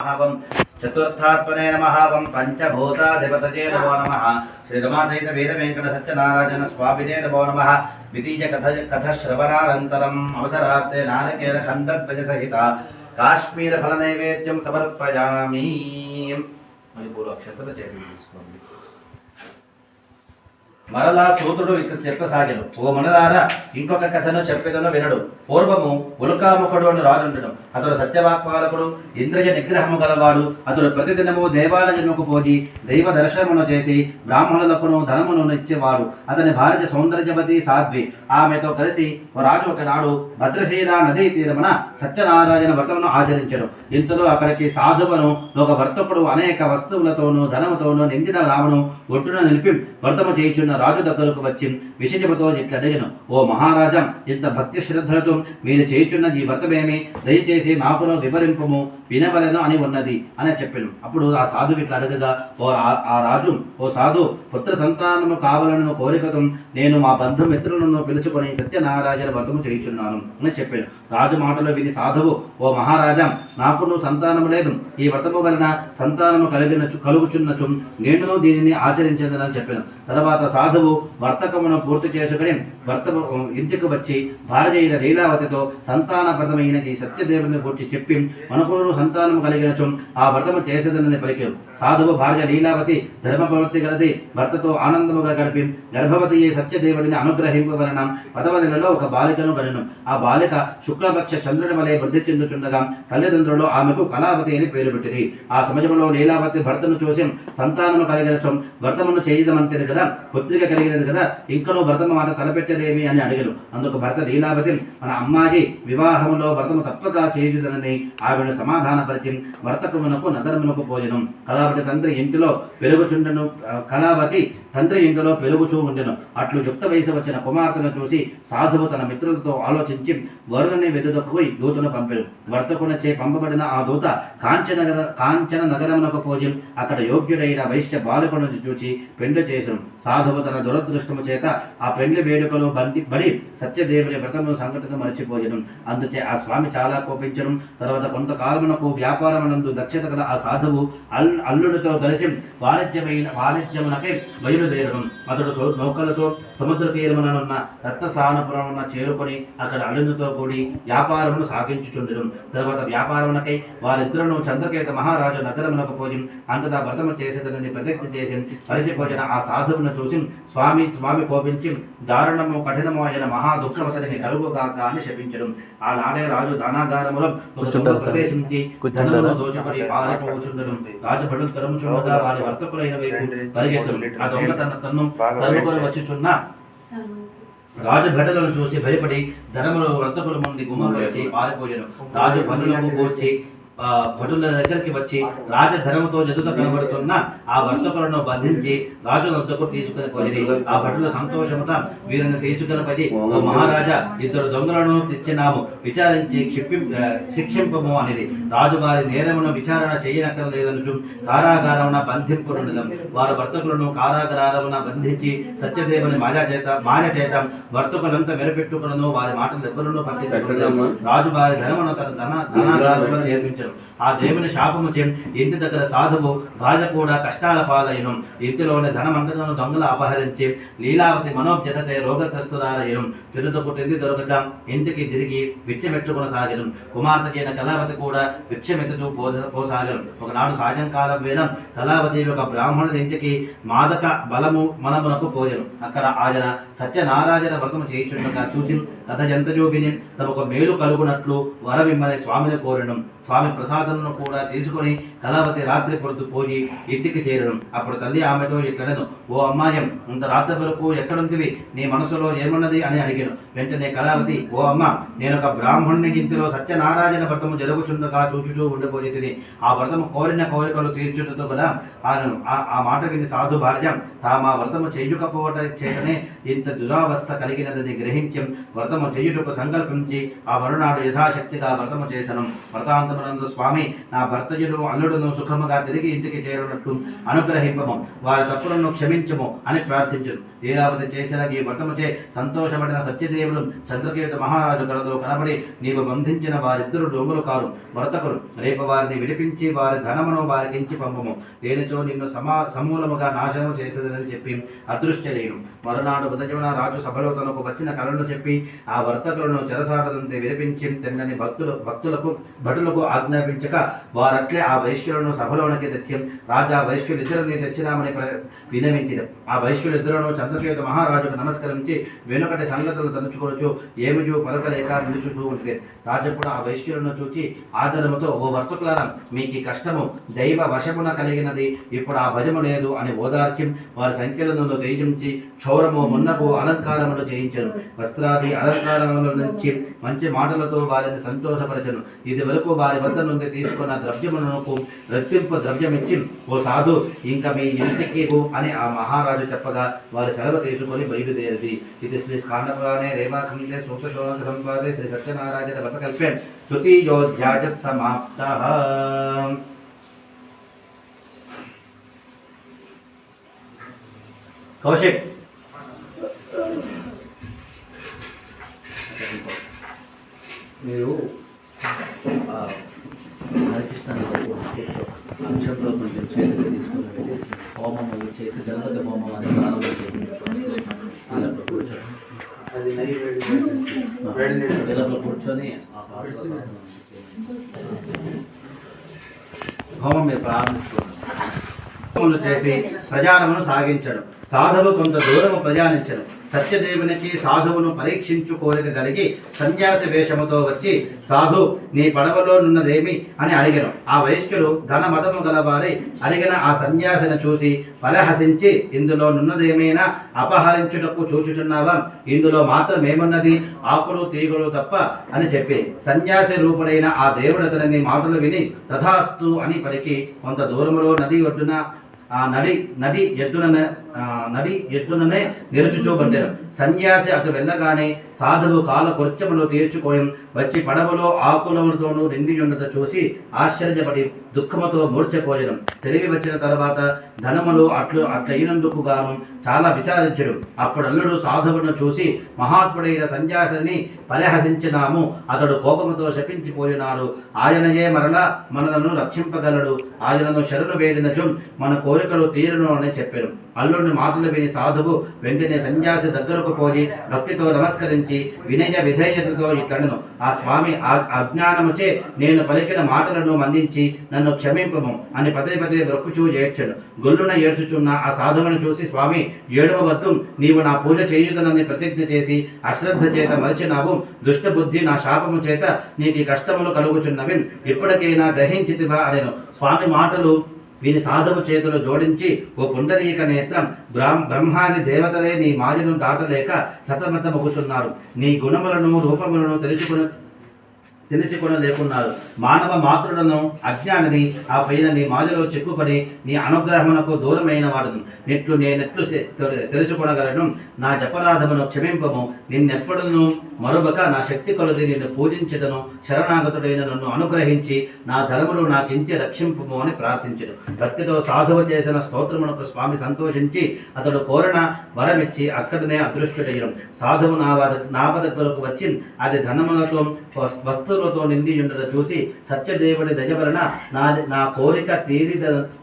महावं चतुर्थात्मने नमः वं पंचभूताधिपतये नमो नमः श्रीरमासहित वीरवेंकट सत्यनारायण स्वामिने नमो नमः द्वितीय कथश्रवणानन्तरम् अवसरार्थे नारिकेल खण्डध्वज सहित काश्मीर फल नैवेद्यं समर्पयामि। पूर्व अक्षतल చేతులు తీసుకోండి। మరలా సూతుడు ఇట్లా చెప్పసాగెను, ఓ మనలారా ఇంకొక కథను చెప్పెదను వినడు. పూర్వము ఉల్కాముఖుడు అని రాజుండడు. అతడు సత్యవాక్పాలకుడు, ఇంద్రియ నిగ్రహము గలవాడు. అతడు ప్రతిదినము దేవాలయముకు పోయి దైవ దర్శనమును చేసి బ్రాహ్మణులకును ధనమును ఇచ్చేవాడు. అతని భార్య సౌందర్యవతి సాధ్వి. ఆమెతో కలిసి రాజు ఒకనాడు భద్రశీల నదీ తీరమున సత్యనారాయణ వ్రతమును ఆచరించెను. ఇంతలో అక్కడికి సాధువును ఒక వర్తకుడు అనేక వస్తువులతోనూ ధనముతోనూ నిండిన రామును ఒడ్డున నిలిపి వ్రతము చేయుచున్న రాజు దగ్గరకు వచ్చి విషయముతో ఇట్లా అడిగను, ఓ మహారాజా, ఇంత భక్తి శ్రద్ధలతో మీరు చేయుచున్న ఈ వ్రతమేమి? దయచేసి నాకును వివరింపము, వినవలను అని ఉన్నది అని చెప్పాను. అప్పుడు ఆ సాధువు ఇట్లా అడగగా, ఆ రాజు, ఓ సాధు, పుత్ర సంతానము కావాలని కోరికతో నేను మా బంధుమిత్రులను పిలుచుకొని సత్యనారాయణ వ్రతము చేయుచున్నాను అని చెప్పాను. రాజు మాటలు విని సాధువు, ఓ మహారాజా, నాకును సంతానము లేదు. ఈ వ్రతము వలన సంతానము కలుగుచున్నచు నేను దీనిని ఆచరించదని చెప్పాను. తర్వాత సాధువు వర్తకమును పూర్తి చేసుకుని ఇంటికి వచ్చి భార్య అయిన లీలావతితో సంతానప్రదమైన ఈ సత్యదేవుని గురించి చెప్పి మనకు సంతానము కలిగినచు ఆ వ్రతము చేసేదనని పలికారు. సాధువు భార్య లీలావతి ధర్మప్రవృత్తి గలది భర్తతో ఆనందముగా గడిపి గర్భవతి అయ్యే సత్యదేవుడిని అనుగ్రహింపవలన 10వ నెలలో ఒక బాలికను గనను. ఆ బాలిక శుక్లపక్ష చంద్రుడి వలె వృద్ధి చెందుతుండగా తల్లిదండ్రులు ఆమెకు కళావతి అని పేరు పెట్టిరి. ఆ సమయంలో లీలావతి భర్తను చూసి సంతానము కలిగినచు వ్రతమును చేయదమంటేది కదా, పుత్రిక కలిగినది కదా, ఇంకనూ వ్రతము మాట తలపెట్టలేమి అని అడిగను. అందుకు భర్త లీలావతి, మన అమ్మాయి వివాహములో వ్రతము తప్పక చేయుదనని ఆవిడను సమాధానపరిచి వర్తకమునకు నగరమునకు పోయెను. కళావతి తండ్రి ఇంటిలో పెరుగుచూ ఉండెను. అట్లు యుక్త వయసు వచ్చిన కుమార్తెను చూసి సాధువు తన మిత్రులతో ఆలోచించి వరుణుని వెదుదకు దూతను పంపెను. వర్తకునిచే పంపబడిన ఆ దూత కాంచన నగరమునకు పోయి అక్కడ యోగ్యుడైన వైశ్య బాలకులను చూచి పెండ్లి చేసెను. సాధువు తన దురదృష్టము చేత ఆ పెండ్లి వేడుకలో బడి సత్యదేవుని వ్రతము సంఘటన మరచిపోయెను. అందుచే ఆ స్వామి చాలా కోపించను. తర్వాత కొంతకాలమునకు వ్యాపారమునందు దక్షత గల ఆ సాధువు అల్లుడితో కలిసి వాణిజ్యమునకై బయలుదేరను. అతడు నౌకలతో సముద్ర తీరముననున్న రత్నసానపురమున చేరుకొని అక్కడ అల్లుడితో కూడి వ్యాపారమును సాగించుచుండెను. తర్వాత వ్యాపారమునకై వారిద్దరును చంద్రకేత మహారాజు నగరమునకు పోయి అంతటా వ్రతము చేసేదనని ప్రతిజ్ఞ చేసి పరిచిపోయిన ఆ సాధువును చూసి స్వామి కోపించి దారుణము కఠినము అయిన మహా దుఃఖవసతిని కలుగుగాక అని శపించడం. ఆ నాడే రాజు ధనాగారములో ప్రవేశించి ధనమును దోచుకొని పారిపోవచుండడం. రాజు భటులు తరుముచుండగా వారి వర్తకులైన వైపు పరిగెత్తడం. ఆ దొంగ తన్ను తరుముకొని వచ్చుచున్న రాజు భటులను చూసి భయపడి ధనములు వర్తకుల ముందు గుమ్మం వచ్చి పారిపోయాను. రాజు పనులకు కూర్చి భటుల దగ్గరికి వచ్చి రాజధనముతో ఎదుట కనబడుతున్న ఆ వర్తకులను బంధించి రాజు వద్దకు తీసుకుని పోయింది. ఆ భటుల సంతోషముతో వీరిని తీసుకుని పోయి, ఓ మహారాజా, 2 దొంగలను తెచ్చినాము, విచారించి శిక్షింపము అనేది. రాజు వారి నేరమును విచారణ చేయనక్కర్లేదనుచు కారాగారమున బంధింపునుండడం. వారు వర్తకులను కారాగారమున బంధించి సత్యదేవుని మాయ చేత వర్తకులంతా మెరపెట్టుకులను. వారి మాటలు ఎవరునూ పట్టించుకున్నారు. రాజు వారి ధనమును తన ధనాగారంలో చేర్పించారు. ఆ దేవుని శాపము చే ఇంటి దగ్గర సాధువు భార్య కూడా కష్టాల పాలయ్యను. ఇంటిలోని ధనమంతను దొంగలు అపహరించి లీలావతి మనోవ్యధతే రోగగ్రస్తురాలయ్యను. తిరుతకు తిండి దొరకక ఇంటికి తిరిగి విచ్చమెట్టుకొనసాగను. కుమార్తె అయిన కళావతి కూడా విచ్చమెత్తుతూ పోసాగను. ఒకనాడు సాయంకాలం వేళ కళావతి ఒక బ్రాహ్మణుడి ఇంటికి మాదక మనమునకు పోయెను. అక్కడ ఆయన సత్యనారాయణ వ్రతము చేయుచుండగా చూచి కథ ఎంతయో విని తమకు మేలు కలుగునట్లు వరమిమ్మని స్వామిని కోరడం. స్వామి ప్రసాదమును కూడా తీసుకొని కళావతి రాత్రి పొద్దు పోయి ఇంటికి చేరడం. అప్పుడు తల్లి ఆమెతో ఇట్లనెను, ఓ అమ్మాయం, ఇంత రాత్రి వరకు ఎక్కడుంటివి? నీ మనసులో ఏమున్నది అని అడిగాను. వెంటనే కళావతి, ఓ అమ్మ, నేను ఒక బ్రాహ్మణుని ఇంటిలో సత్యనారాయణ వ్రతము జరుగుచుండగా చూచుచూ ఉండిపోయేది. ఆ వ్రతము కోరిన కోరికలు తీర్చుటతో కదా. ఆ మాట విని సాధు భార్య తాము ఆ వ్రతము చేయుకపోవట చేతనే ఇంత దురావస్థ కలిగినదని గ్రహించి వ్రతము చేయుటకు సంకల్పించి ఆ మరునాడు యథాశక్తిగా వ్రతము చేసను. వ్రతాంతమునందు స్వామి స్వామి నా భర్తయుడు అల్లుడును సుఖముగా తిరిగి ఇంటికి చేరునట్లు అనుగ్రహింపము, వారి తప్పులను క్షమించము అని ప్రార్థించను. లీలావతి చేసిన ఈ వ్రతముచే సంతోషపడిన సత్యదేవుడు చంద్రకేతు మహారాజు కలతో కనబడి, నీవు బంధించిన వారిద్దరు దొంగలు కారు, వర్తకులు. రేపు వారిని విడిపించి వారి ధనమును వారికించి పంపము, లేనిచో నిన్ను సమూలముగా నాశనము చేసేదని చెప్పి అదృష్టలేను. మరునాడు ఉదయమున రాజు సభలో తనకు వచ్చిన కలను చెప్పి ఆ వర్తకులను చెరసాడదంతే విడిపించి తెండని భటులకు ఆజ్ఞాపించక వారట్లే ఆ వైశ్యులను సభలోనికి తెచ్చి రాజా వైశ్యులిద్దరిని తెచ్చినామని వినవించింది. ఆ వైశ్యులిద్దరును చంద్రకేతు మహారాజుకు నమస్కరించి వెనుకటి సంగతులు తలుచుకోవచ్చు ఏమిజు పలకలేక నిలుచుతూ ఉంటుంది. రాజప్పుడు ఆ వైశ్యులను చూచి ఆదరముతో, ఓ వర్తకులారా, మీకు కష్టము దైవ వశమున కలిగినది, ఇప్పుడు ఆ భజము లేదు అని ఓదార్చి వారి సంఖ్యలను తేజించి క్షౌరము మున్నపు అలంకారములు చేయించను, వస్త్రాది అలంకారముల నుంచి మంచి మాటలతో వారిని సంతోషపరచను. ఇది వరకు వారి వద్ద నుండి తీసుకున్న ద్రవ్యమునకు రెట్టింపు ద్రవ్యమిచ్చి, ఓ సాధు, ఇంకా మీ ఇంటికి అని ఆ మహారాజు చెప్పగా వారి సెలవు తీసుకొని బయలుదేరిది. ఇది శ్రీ స్కాండపురాణే రేవాఖండే సూక్తశోక సంపాదే శ్రీ సత్యనారాయణ వ్రతకల్పే తృతీయోధ్యాయ సమాప్తః. కౌశిక్, మీరు హరికృష్ణ అంశంలో కొంచెం చేతికి తీసుకుని వెళ్ళి హోమం చేసి గణపతి హోమం అని ప్రారంభం చేయండి. ఇలా కూర్చొని ఇలా కూర్చొని ఆ పాటలో హోమం మీరు ప్రారంభిస్తున్నారు చేసి ప్రయాణమును సాగించడం. సాధువు కొంత దూరము ప్రయాణించను. సత్యదేవునికి సాధువును పరీక్షించు కోరిక కలిగి సన్యాసి వేషముతో వచ్చి, సాధు, నీ పడవలో నున్నదేమి అని అడిగను. ఆ వైశ్యుడు ధన మదము గలవారి అడిగిన ఆ సన్యాసిని చూసి పరహసించి, ఇందులో నున్నదేమైనా అపహరించుటకు చూచుచున్నావా? ఇందులో మాత్రమేమున్నది? ఆకులు తీగులు తప్ప అని చెప్పి సన్యాసి రూపుడైన ఆ దేవుడు అతని మాటలు విని తథాస్తు అని పలికి కొంత దూరములో నది ఒడ్డున ఆ నది ఎద్దుననే నిలుచుచూబండెను. సన్యాసి అటు వెళ్ళగానే సాధువు కాల కృత్యములు తీర్చుకొని వచ్చి పడవలో ఆకులతోనూ నిండియుండట చూసి ఆశ్చర్యపడి దుఃఖముతో మూర్ఛపోయెను. తెలివి వచ్చిన తర్వాత ధనములు అట్లయినందుకు గాను చాలా విచారించడు. అప్పుడు అల్లుడు సాధువును చూసి, మహాత్ముడైన సన్యాసిని పరిహసించినాము, అతడు కోపముతో శపించిపోయినాడు. ఆయనయే మరలా మనలను రక్షింపగలడు. ఆయనను శరణు వేడినచు మన కోరికలు తీరును అని చెప్పారు. అల్లుడిని మాటలు విని సాధువు వెంటనే సన్యాసి దగ్గరకు పోయి భక్తితో నమస్కరించి వినయ విధేయతతో ఇట్లనెను, ఆ స్వామి అజ్ఞానముచే నేను పలికిన మాటలను మందించి నన్ను క్షమింపము అని పదే పదే మొక్కుచూ ఏడ్చాడు. గొల్లున ఏడ్చుచున్న ఆ సాధువును చూసి, స్వామి, ఏడవవద్దు, నీవు నా పూజ చేయుదనని ప్రతిజ్ఞ చేసి అశ్రద్ధ చేత మరచినావు. దుష్టబుద్ధి నా శాపము చేత నీకు కష్టములు కలుగుచున్నవి, ఇప్పటికైనా గ్రహించితివా అనెను. స్వామి మాటలు వీరి సాధువు చేతులు జోడించి, ఓ పుండరీక నేత్రం, బ్రహ్మాది దేవతలే నీ మాయను దాటలేక సతమతమగుతున్నారు. నీ గుణములను రూపములను తెలుసుకొనలేకున్నారు. మానవ మాతృలను అజ్ఞానిని ఆ పైన నీ మాయలో చిక్కుకొని నీ అనుగ్రహమునకు దూరమైన వాడును. నేనెట్లు తెలుసుకొనగలను? నా జపరాధమును క్షమింపము. నిన్నెప్పుడును మరొక నా శక్తి కొలది నిన్ను పూజించదను. శరణాగతుడైన నన్ను అనుగ్రహించి నా ధర్మములు నాకించి రక్షింపము అని ప్రార్థించను. భక్తితో సాధువు చేసిన స్తోత్రమునకు స్వామి సంతోషించి అతడు కోరిన వరమిచ్చి అక్కడనే అదృష్టుడయ్యను. సాధువు నా దగ్గరకు వచ్చి అది ధనములతో వస్తువులతో నిండి ఉండట చూసి సత్యదేవుడి దయ వలన నా కోరిక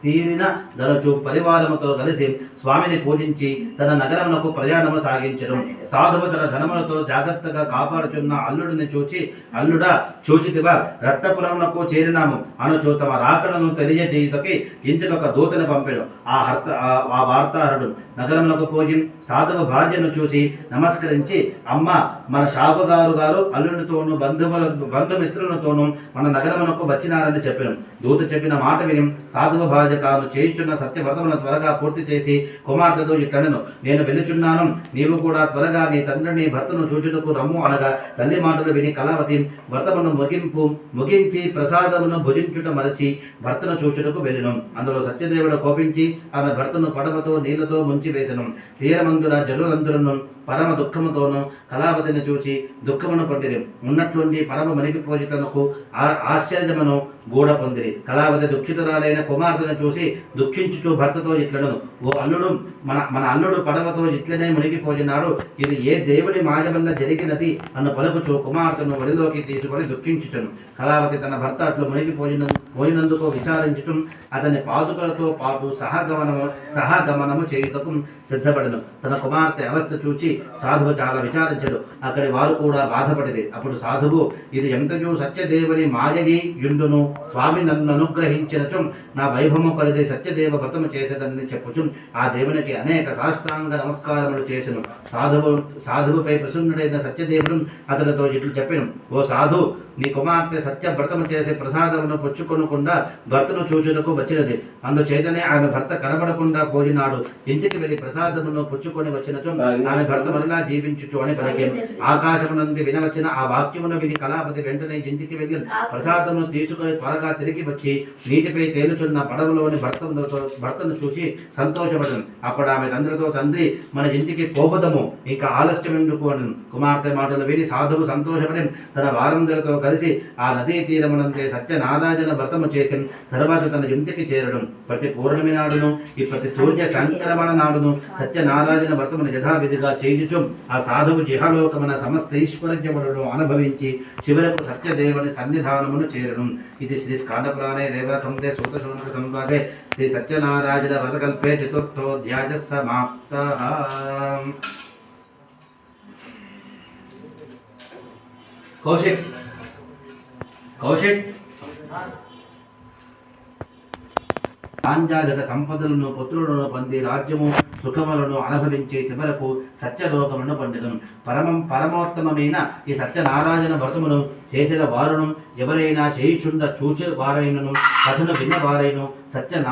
తీరిన ధనచు పరివారముతో కలిసి స్వామిని పూజించి తన నగరమునకు ప్రయాణము సాగించడం. సాధువు తన ధనములతో జాగ్రత్తగా కాపాడుచున్న అల్లుడిని చూచి, అల్లుడా, చూచితివా, రక్తపురమునకు చేరినాము అనుచు తమ రాకడను తెలియజేయుటకి ఇంటికొక దూతను పంపెను. ఆ వార్తాహరుడు నగరమునకు పోయి సాధువు భార్యను చూసి నమస్కరించి, అమ్మ, మన షాపుగారు అల్లునితోనూ బంధుమిత్రులతోనూ మన నగరమునకు వచ్చినారని చెప్పాను. దూత చెప్పిన మాట విని సాధువు భార్య తాను చేయుచున్న సత్యవ్రతమును త్వరగా పూర్తి చేసి కుమార్తెతో ఇట్లనెను, నేను వెలుచున్నాను, నీవు కూడా త్వరగా నీ తండ్రిని భర్తను చూచుటకు రమ్ము అనగా తల్లి మాటలు విని కళావతి వ్రతమును ముగించి ప్రసాదమును భుజించుట మరచి భర్తను చూచుటకు వెళ్ళెను. అందులో సత్యదేవుడు కోపించి ఆమె భర్తను పడవతో నీళ్లతో ముంచి వేసెను. తీరమందున జనులందరూ పరమ దుఃఖముతోనూ కళావతిని చూచి దుఃఖమును పొందిరి. ఉన్నట్లుండి పరమ మనిగిపోయి తనకు ఆశ్చర్యమును గూడ పొందిరి. కళావతి దుఃఖితురాలైన కుమార్తెను చూసి దుఃఖించుచు భర్తతో ఇట్లడను, ఓ అల్లుడు, మన అల్లుడు పడవతో ఇట్లనే మునిగిపోయినాడు, ఇది ఏ దేవుడి మాయ వల్ల జరిగినది అన్న పలుకుచు కుమార్తెను ఒడిలోకి తీసుకొని దుఃఖించుచును. కళావతి తన భర్త అట్లు పోయినందుకు విచారించుటం అతని పాదుకలతో పాటు సహగమనము చేయుటకు సిద్ధపడను. తన కుమార్తె అవస్థ చూచి సాధువు చాలా విచారించడు. అక్కడి వారు కూడా బాధపడిరి. అప్పుడు సాధువు, ఇది ఎంతయో సత్యదేవుని మాయగి యుండును, స్వామి నన్ను అనుగ్రహించినచు నా వైభవము కలిది సత్యదేవ వ్రతము చేసేదని చెప్పుచు ఆ దేవునికి అనేక సాష్టాంగ నమస్కారములు చేసెను. సాధువుపై ప్రసన్నుడైన సత్యదేవుడు అతనితో ఇట్లు చెప్పెను, ఓ సాధు, నీ కుమార్తె సత్య వ్రతము చేసే ప్రసాదమును పుచ్చుకొనకుండా భర్తను చూచుటకు వచ్చినది. అందుచేతనే ఆమె భర్త కనబడకుండా పోయినాడు. ఇంటికి వెళ్లి ప్రసాదమును పుచ్చుకొని వచ్చినచో ఆమె భర్త మరలా జీవించుచు అని పలికెను. ఆకాశమునంది వినవచ్చిన ఆ వాక్యమును విని కళాపతి వెంటనే ఇంటికి వెళ్లి ప్రసాదమును తీసుకుని త్వరగా తిరిగి వచ్చి నీటిపై తేలుచున్న పడవలోని భర్తను చూసి సంతోషపడను. అప్పుడు ఆమె తండ్రి, మన ఇంటికి పోబదము, ఇంకా ఆలస్యం ఎందుకు అని కుమార్తె మాటలు విని సాధువు సంతోషపడి తన వారందరితో కలిసి ఆ నదీ తీరమునందే సత్యనారాయణ వ్రతము చేసి తర్వాత తన ఇంటికి చేరడం. ప్రతి పౌర్ణమి నాడును ప్రతి సూర్య సంక్రమణ నాడును సత్యనారాయణ వ్రతమును యథావిధిగా చేయుచు ఆ సాధువు జిహలోకమున సమస్త ఈశ్వర్యములను అనుభవించి చివరకు సత్యదేవుని సన్నిధానమును చేరడం. ఇది శ్రీ స్కాందపురాణే దేవసంతే సూతశోనక సంవాదే శ్రీ సత్యనారాయణ వ్రతకల్పే చతుర్థోధ్యాయ సమాప్తః. కౌశిక్ పాంచాలిక సంపదలను పుత్రులను పొంది రాజ్యము సుఖములను అనుభవించి చివరకు సత్యలోకములను పొందడం. పరమోత్తమైన ఈ సత్యనారాయణ వ్రతమును చేసిన వారును ఎవరైనా చేయుచుండ చూచే వారైనను కథను విన్న వారైను